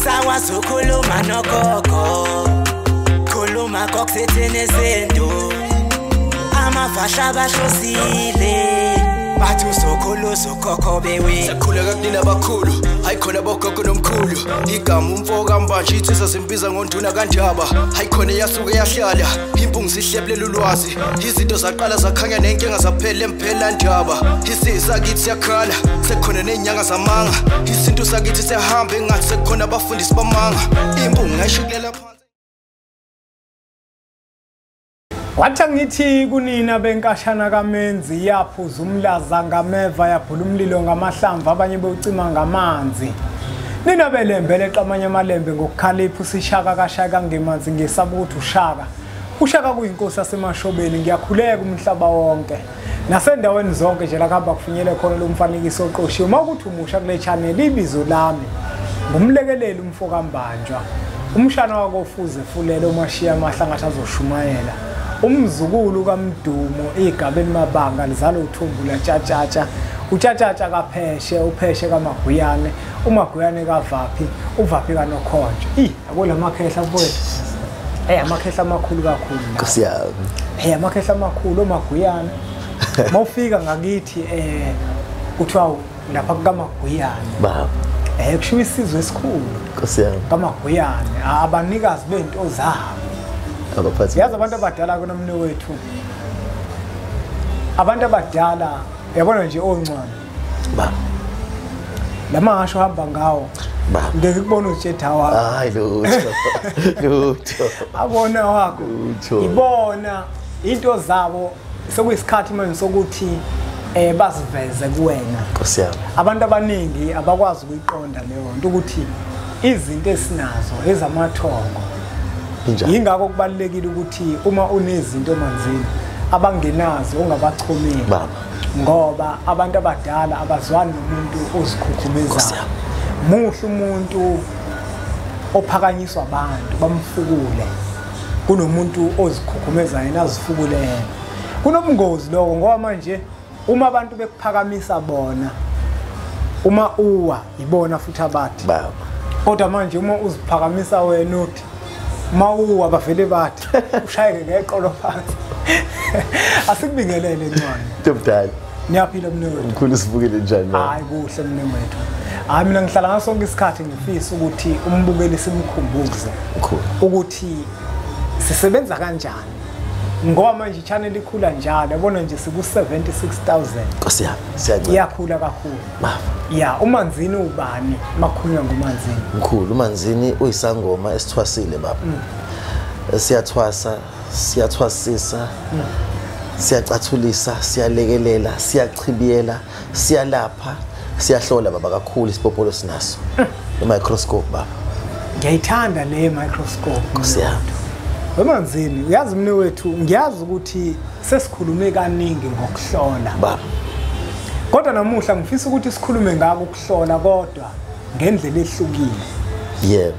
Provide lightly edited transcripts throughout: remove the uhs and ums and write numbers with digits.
Usakwazi ukukhuluma nogogo, khuluma kokuthethene izinto, amavasha abahlosile, bathi usokhuluza ugogo bewe. Sakhuleka kunina abakhulu, hayi khona bogogo nomkhulu. Igama umfoka mbanje ithi sasimbiza ngonduna kanjaba. Hayi khona yasuke yahlala, impungu sihlebelela ulwazi. Izinto zaqala zakhanya nenkinga zaphela emphela njaba. Isisa kithi siyakhala, sekukhona nenyanga zamanga. Izinto sakithi siyahamba engathi sekukhona abafundisi bamanga. Impungu ngayishikelela phansi. Wathi ngithi kunina benkashana kaMenzi yaphuza umlaza ngameva yaphula umlilo ngamahlamvu abanye bewucima ngamanzi. Nina belembele xamanye amalembe ngokukhalipha usishaka kashaka ngemanzi ngesaba ukuthi ushaka. Ushaka kuyinkosi yasemashobeni ngiyakhuleka umhlaba wonke. Nasendaweni zonke nje la kuhamba kufinyele khona lo mfanekiso oqoshiwe. Makuthi umusha kule channel ibizo lami ngumlekeleli umfoka mbanjwa. Umshana wakofuze fulele umashiya amahlangathi azoshumayela. Umzukulu kaMdumo igabeni mabanga lizalo uthumbula tshatatsha utshatatsha kapheshe upheshe kaMaguyane uMaguyane kavaphi uvaphi kanokhonje yabo lamakhehla mfowethu amakhehla amakhulu kakhulu Nkosi yami amakhehla amakhulu oMaguyane mawufika ngakithi kuthiwa lapha kaMaguyane baba kushiwo isizwe esikhulu Nkosi yami kaMaguyane abanikazi bento zabo. Yazi abantu abadala kunomne wethu. Abantu abadala yabona nje oncane. Ba. Lamasho hamba ngawo. Ba. Ngeke kubona uJethawa. Hayi lutho. Lutho. Abona wakho. Lutho. Ibona into zabo sokuyisikhathi manje sokuthi basiveze kuwena. Nkosi yami. Abantu abaningi abakwazi ukuyiqonda leyo nto ukuthi izinto esinazo ezamathongo. Yingakho kubalekile ukuthi uma unezinto manzini abangenazi ongabachomeli baba ngoba abantu abadala abazwani nomuntu ozikhukhumeza. Muhle umuntu ophakanyiswa abantu bamfukule kunomuntu ozikhukhumeza yena azifukule yena. Kunobungozi lokho ngoba manje uma abantu bekuphakamisa bona uma uwa ibona futhi abathi baba kodwa manje uma uziphakamisa wena uthi mawu abavele bathi ushayeke ngeqolo phansi asikubingelele ncane Tobdala niyaphila mnewethu mkhulu sibukele njani la hayi kuhle mnewethu hayi mina ngihlala ngaso sonke isikhathi ngifisa ukuthi umbukeli simkhumbuze mkhulu ukuthi sisebenza kanjani ngoba manje channel ikhula njalo yabona nje siku 76,000 Nkosi yami siyancela iyakhula kakhulu baba ya umanzini ubani makhulunywa ngomanzini mkhulu umanzini uyisangoma esithwasile baba siyathwasa siyathwasisa siyacathulisa siyalekelela siyachibiyela siyalapha siyahlola baba kakhulu isipopolo sinaso i-microscope baba ngiyayithanda le microscope Nkosi yami Wemanzini uyazi mnewethu ngiyazi ukuthi sesikhulume kaningi ngokuhlola baba kodwa namuhla ngifisa ukuthi sikhulume ngako ukuhlola kodwa ngendlela ehlukile yebo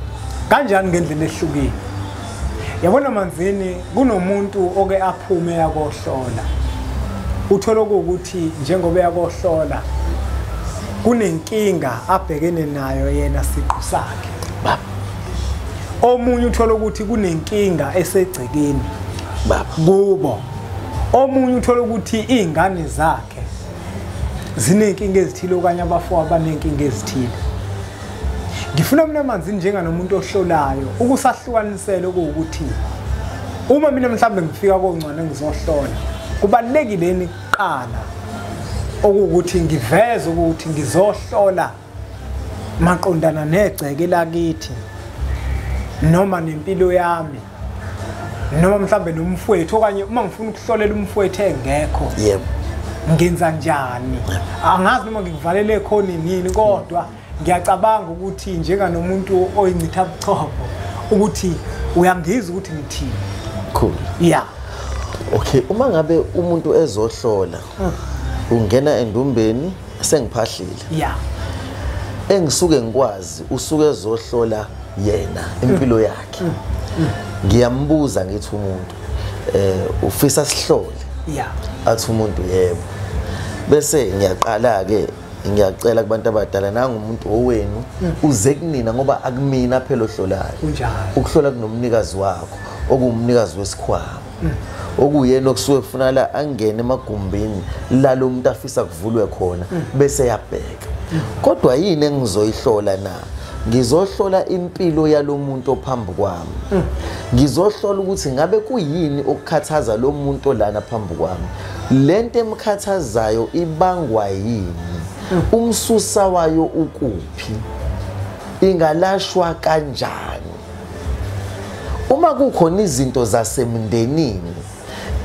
kanjani ngendlela ehlukile yabona manzini kunomuntu oke aphume yakohlola uthola ukuthi njengoba yakohlola kunenkinga abhekene nayo yena siqu sakhe baba omunye uthola ukuthi kunenkinga esegcekeni baba kubo omunye uthola ukuthi izingane zakhe zinenkinga ezithile okanye abafo abanenkinga ezithile ngifuna mina manzini njenganomuntu ohlolayo ukusahlukanisela ukuthi uma mina mhlambe ngifika koncane ngizohlola kubalekile eniqala okuthi ngiveze ukuthi ngizohlola maqondana negceke lakithi noma nempilo yami noma mhlambe nomfowethu okanye uma ngifuna ukuhlolela umfowethu engekho yebo ngenza njani angazi noma ngikuvalele ekhona nini kodwa ngiyacabanga ukuthi njenganomuntu oyincitha buchopho ukuthi uyangizwa ukuthi ngithini cool yeah okay uma ngabe umuntu ezohlola ungena endumbeni sengiphahlile yeah engisuke ngikwazi usuke ezohlola yena impilo yakhe ngiyambuza ngithi umuntu ufisa sihlole yeah athi umuntu yebo bese ngiyaqala ke ngiyacela kubantu abadala nanga umuntu owenu uze kunina ngoba akumina phela ohlolayo ukuhlola kunomnikazi wakho okuwumnikazi wesikhwama okuyena okusuke kufuna la angene emagumbini la lo muntu afisa kuvulwe khona bese yabheka kodwa yini engizoyihlola na ngizohlola impilo yalomuntu ophambi kwami ngizohlola ukuthi ngabe kuyini okukhathaza lo muntu olana phambi kwami lento emkhathazayo ibangwa yini umsusa wayo ukuphi ingalashwa kanjani uma kukhona izinto zasemndenini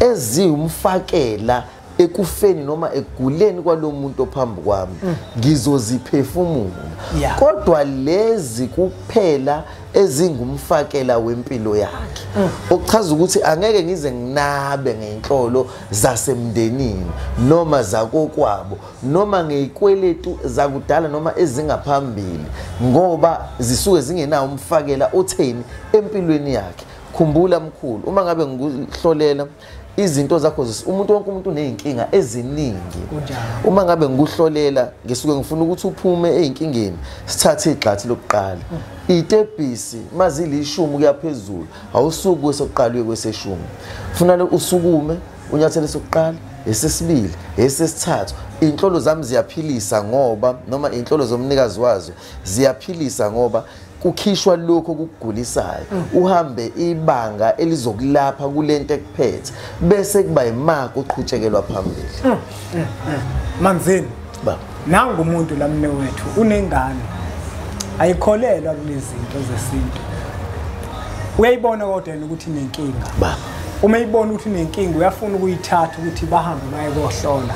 eziwumfakela ekufeni noma eguleni kwalomuntu ophambi kwami ngizoziphefumula kodwa lezi kuphela ezingumfakela wempilo yakhe okuchaza ukuthi angeke ngize nginabe ngenhlolo zasemndenini noma zakokwabo noma ngezikweletu zakudala noma ezingaphambili ngoba zisuke zingenawo umfakela otheni empilweni yakhe khumbula mkhulu uma ngabe ngikuhlolela izinto zakho umuntu wonke umuntu uneyinkinga eziningi uma ngabe ngikuhlolela ngisuke ngifuna ukuthi uphume ezinkingeni sithathe igxathi lokuqala itebhisi mazilishumi kuyaphezulu awusuku kwesokuqala kweseshumi ufuna usukume unyathele sokuqala esesibili esesithathu inhlolo zami ziyaphilisa ngoba noma inhlolo zomnikazi wazo ziyaphilisa ngoba kukhishwa lokho kukugulisayo uhambe ibanga elizokulapha kulento ekuphethe bese kuba imaka uqhutshekelwa phambili Manzini baba nanga umuntu lamne wethu unengane ayikholelwa kulezi zinto zesintu uyayibona kodwa ukuthi inenkinga baba uma uyibona ukuthi inenkinga uyafuna ukuyithatha ukuthi bahambe baye kohlola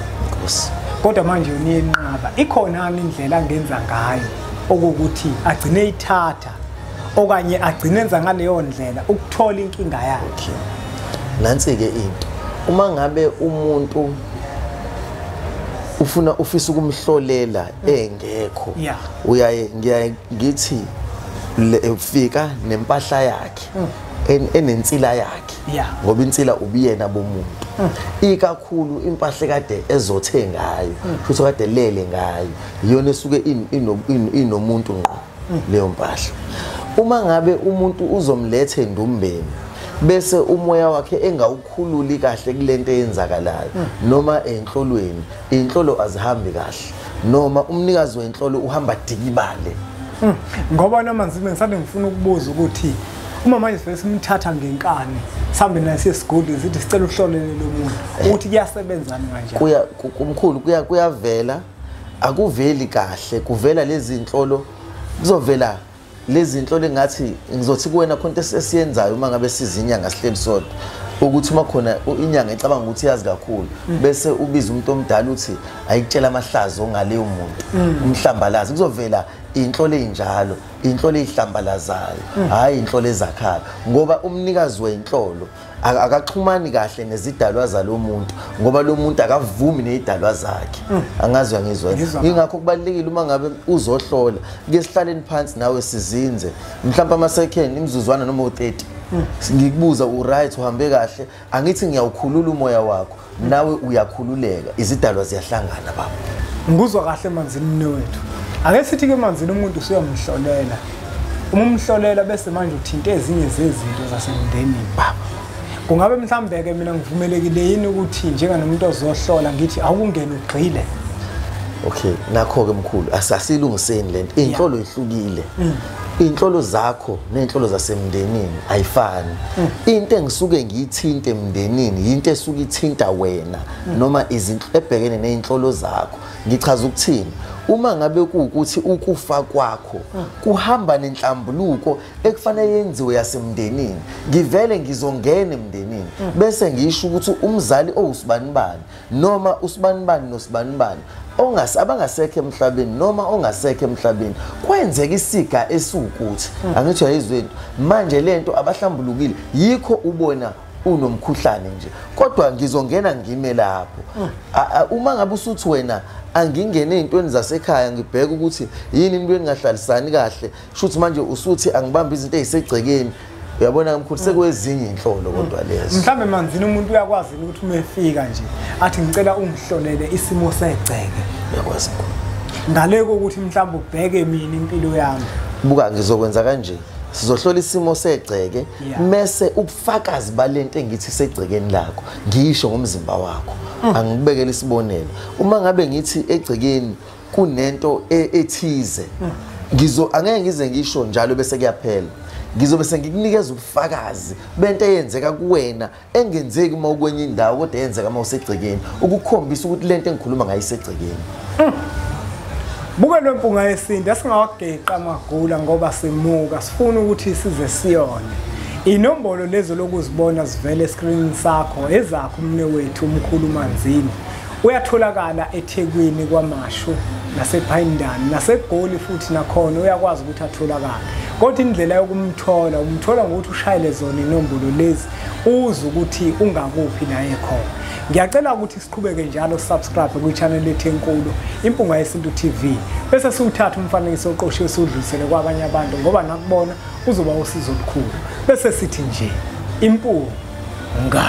kodwa manje uniyenqaba ikhona indlela angenza ngayo okuthi agcine ithatha okanye agcine enza ngaleyo ndlela ukuthola inkinga yakhe nansi ke into uma ngabe umuntu ufisa ukumhlolela engekho uyaye ngithi ufika nempahla yakhe enensila yakhe ngoba insila ubiyena bomuntu ikakhulu impahla kade ezothe ngayo futhi kade lele ngayo iyona esuke inomuntu ngqo leyo mpahla uma ngabe umuntu uzomlethe endumbeni bese umoya wakhe engawukhululi kahle kulento eyenzakalayo noma enhlolweni inhlolo azihambi kahle noma umnikazi wenhlolo uhamba dikibale ngoba namanzime ngisabe ngifuna ukubuza ukuthi uma manje sivele simthatha ngenkani sihambe naye siyesigodi sithi sicela ukuhlolele lo muntu ukuthi kuyasebenzana kanjani kumkhulu kuyavela akuveli kahle kuvela lezi inhlolo kuzovela lezi inhlolo engathi ngizothi kuwena khonto esiyenzayo uma ngabe sizinyanga sihleli sodwa ukuthi uma khona inyanga ecabanga ukuthi yazi kakhulu bese ubiza umuntu omdala uthi ayikutshela amahlazo ongaleyo muntu umhlambalazi kuzovela inhlolo enjalo inhlolo ezihlambalazayo hayi inhlolo ezakhayo ngoba umnikazi wenhlolo akaxhumani kahle nezidalwa zalomuntu ngoba lo muntu akavumi nezidalwa zakhe angazwe ngizwe ingakho kubalekile uma ngabe uzohlola ke sihlaleni phansi nawe sizinze mhlawumbe ama second imizuzwana noma u30 ngikubuza uright uhambe kahle angithi ngiyawukhulula umoya wakho nawe uyakhululeka izidalwa ziyahlangana baba ngikuzwa kahle Manzini wethu ake sithi ke Manzini umuntu usuyamhlolela uma umhlolela bese manje uthinta ezinye zezinto zasemndenini baba kungabe mhlambe ke mina ngivumelekile yini ukuthi njenga nomuntu ozohlola ngithi awungene ugqile okay nakho ke mkhulu asasilungiseni lento inhlolo ihlukile inhlolo zakho nenhlolo zasemndenini ayifani into engisuke ngiyithinte emndenini into esuke ithinta wena noma izinto ebhekene nezinhlolo zakho ngichaza ukuthini uma ngabe ukuthi ukufa kwakho kuhamba nenhlambuluko ekufanele yenziwe yasemndenini ngivele ngizongena emndenini bese ngisho ukuthi umzali owusibanibani noma usibanibani nosibanibani abangasekho emhlabeni noma ongasekho emhlabeni kwenzeka isiga esukuthi angithi ayizweni manje lento abahlambulukile yikho ubona unomkhuhlane nje kodwa ngizongena ngime lapho uma ngabe usuthi wena angingene ezintweni zasekhaya ngibheka ukuthi yini into engahlalisani kahle shuthi manje usuthi angibamba izinto ezisegcekeni uyabona mkhulu sekwezinye inhlolo kodwa lezo mhlambe Manzini umuntu uyakwazi ukuthi uma efika nje athi ngicela ungihlolele isimo segceke uyakwazi ngale kokuthi mhlawumbe ubheke mina impilo yami. Buka ngizokwenza kanje. Sizohlola isimo segceke mase ubufakazi balento engithi segcekeni lakho ngisho ngomzimba wakho. Angibekele isibonelo. Uma ngabe ngithi egcekeni kunento ethize angeke ngize ngisho njalo bese kuyaphela. Ngizobe sengikunikeza ubufakazi bento eyenzeka kuwena engenzeki uma ukwenye indawo kodwa yenzeka uma usegcekeni ukukhombisa ukuthi lento engikhuluma ngayo isegcekeni. Buke lwempunga yesintu asingawageqa amagula ngoba simuka sifuna ukuthi size siyone. Inombolo lezo lokuzibona zivele escreen sakho ezakho umnewethu umkhulu Manzini. Uyatholakala eThekwini kwaMashu nasePhayindani naseGoli futhi nakhona uyakwazi ukuthi atholakala. Kodwa indlela yokumthola umthola ngokuthi ushayele zona inombolo lezi uze ukuthi ungakuphi la ekhona. Ngiyacela ukuthi siqhubeke njalo subscribe ku-channel lethu enkulu Impunga Yesintu TV bese siwuthatha umfanekiso oqoshiwe siwudlulisele kwabanye abantu ngoba nakubona uzoba usizo olukhulu bese sithi nje impunga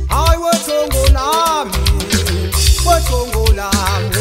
Hayi wethongo lami